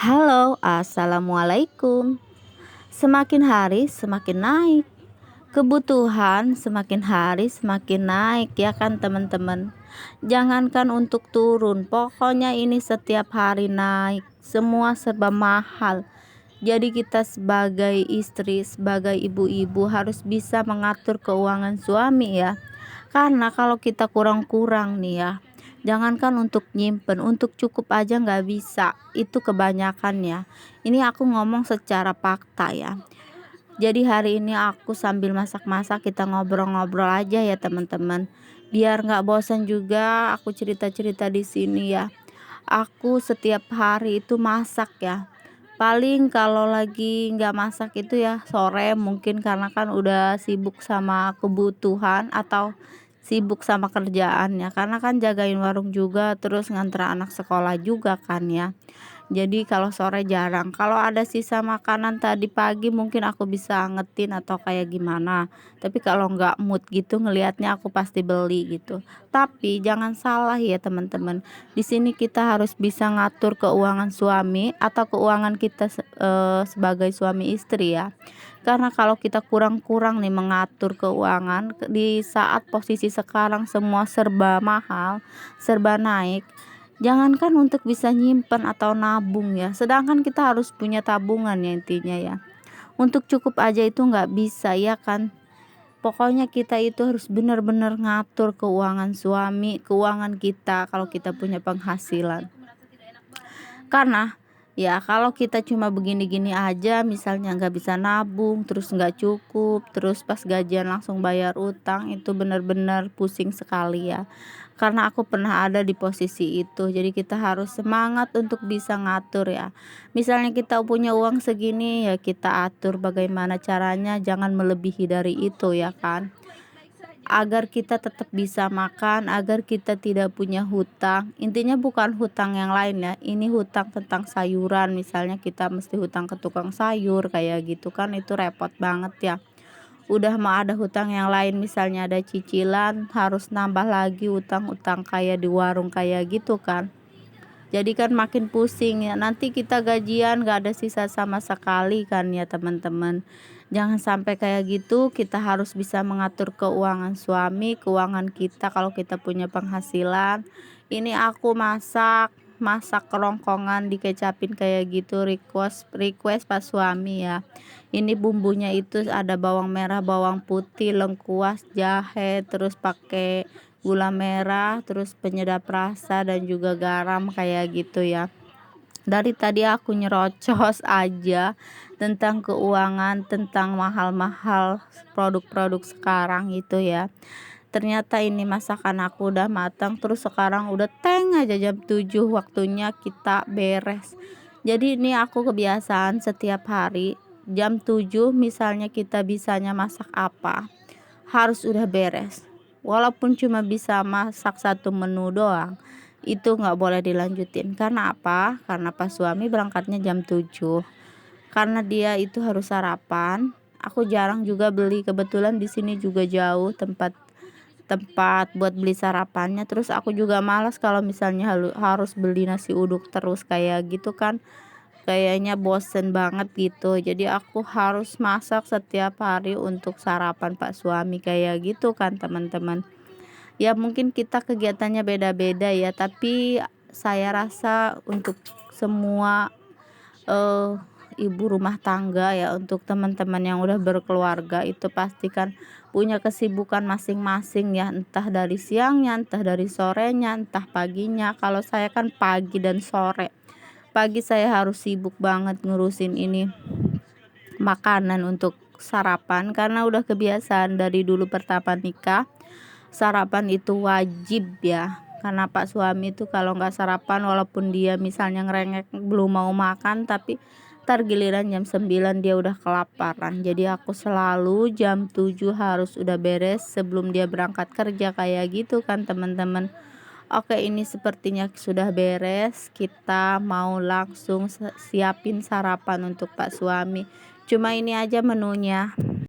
Halo, assalamualaikum. Semakin hari semakin naik, kebutuhan semakin hari semakin naik, ya kan teman-teman. Jangankan untuk turun, pokoknya ini setiap hari naik, semua serba mahal. Jadi kita sebagai istri, sebagai ibu-ibu harus bisa mengatur keuangan suami ya. Karena kalau kita kurang-kurang nih ya, jangankan untuk nyimpen, untuk cukup aja nggak bisa. Itu kebanyakan ya. Ini aku ngomong secara fakta ya. Jadi hari ini aku sambil masak-masak, kita ngobrol-ngobrol aja ya teman-teman. Biar nggak bosan juga aku cerita-cerita di sini ya. Aku setiap hari itu masak ya. Paling kalau lagi nggak masak itu ya sore, mungkin karena kan udah sibuk sama kebutuhan atau sibuk sama kerjaannya, karena kan jagain warung juga terus nganter anak sekolah juga kan ya. Jadi kalau sore jarang. Kalau ada sisa makanan tadi pagi mungkin aku bisa angetin atau kayak gimana. Tapi kalau nggak mood gitu ngelihatnya aku pasti beli gitu. Tapi jangan salah ya teman-teman. Di sini kita harus bisa ngatur keuangan suami atau keuangan kita sebagai suami istri ya. Karena kalau kita kurang-kurang nih mengatur keuangan di saat posisi sekarang semua serba mahal, serba naik. Jangankan untuk bisa nyimpen atau nabung ya, sedangkan kita harus punya tabungan ya intinya ya. Untuk cukup aja itu nggak bisa ya kan. Pokoknya kita itu harus benar-benar ngatur keuangan suami, keuangan kita kalau kita punya penghasilan. Karena ya kalau kita cuma begini-gini aja, misalnya nggak bisa nabung, terus nggak cukup, terus pas gajian langsung bayar utang, itu benar-benar pusing sekali ya. Karena aku pernah ada di posisi itu, jadi kita harus semangat untuk bisa ngatur ya. Misalnya kita punya uang segini ya kita atur bagaimana caranya, jangan melebihi dari itu ya kan, agar kita tetap bisa makan, agar kita tidak punya hutang. Intinya bukan hutang yang lain ya. Ini hutang tentang sayuran, misalnya kita mesti hutang ke tukang sayur kayak gitu kan, itu repot banget ya. Udah mau ada hutang yang lain, misalnya ada cicilan, harus nambah lagi utang-utang kayak di warung kayak gitu kan. Jadi kan makin pusing ya, nanti kita gajian gak ada sisa sama sekali kan ya teman-teman. Jangan sampai kayak gitu, kita harus bisa mengatur keuangan suami, keuangan kita kalau kita punya penghasilan. Ini aku masak, masak kerongkongan dikecapin kayak gitu, request request pas suami ya. Ini bumbunya itu ada bawang merah, bawang putih, lengkuas, jahe, terus pakai gula merah, terus penyedap rasa dan juga garam kayak gitu ya. Dari tadi aku nyerocos aja tentang keuangan, tentang mahal-mahal produk-produk sekarang itu ya. Ternyata ini masakan aku udah matang, terus sekarang udah teng aja jam 7 waktunya kita beres. Jadi ini aku kebiasaan setiap hari jam 7 misalnya kita bisanya masak apa, harus udah beres. Walaupun cuma bisa masak satu menu doang, itu nggak boleh dilanjutin. Karena apa? Karena pas suami berangkatnya jam 7. Karena dia itu harus sarapan. Aku jarang juga beli, kebetulan di sini juga jauh tempat tempat buat beli sarapannya. Terus aku juga malas kalau misalnya harus beli nasi uduk terus kayak gitu kan, kayaknya bosen banget gitu. Jadi aku harus masak setiap hari untuk sarapan pak suami kayak gitu kan teman-teman. Ya mungkin kita kegiatannya beda-beda ya, tapi saya rasa untuk semua eh, ibu rumah tangga ya, untuk teman-teman yang udah berkeluarga itu pastikan punya kesibukan masing-masing ya, entah dari siangnya, entah dari sorenya, entah paginya. Kalau saya kan pagi dan sore. Pagi saya harus sibuk banget ngurusin ini makanan untuk sarapan, karena udah kebiasaan dari dulu pertama nikah. Sarapan itu wajib ya, karena pak suami itu kalau nggak sarapan, walaupun dia misalnya ngerengek belum mau makan, tapi ntar giliran jam 9 dia udah kelaparan. Jadi aku selalu jam 7 harus udah beres sebelum dia berangkat kerja kayak gitu kan teman-teman. Oke, ini sepertinya sudah beres. Kita mau langsung siapin sarapan untuk pak suami. Cuma ini aja menunya.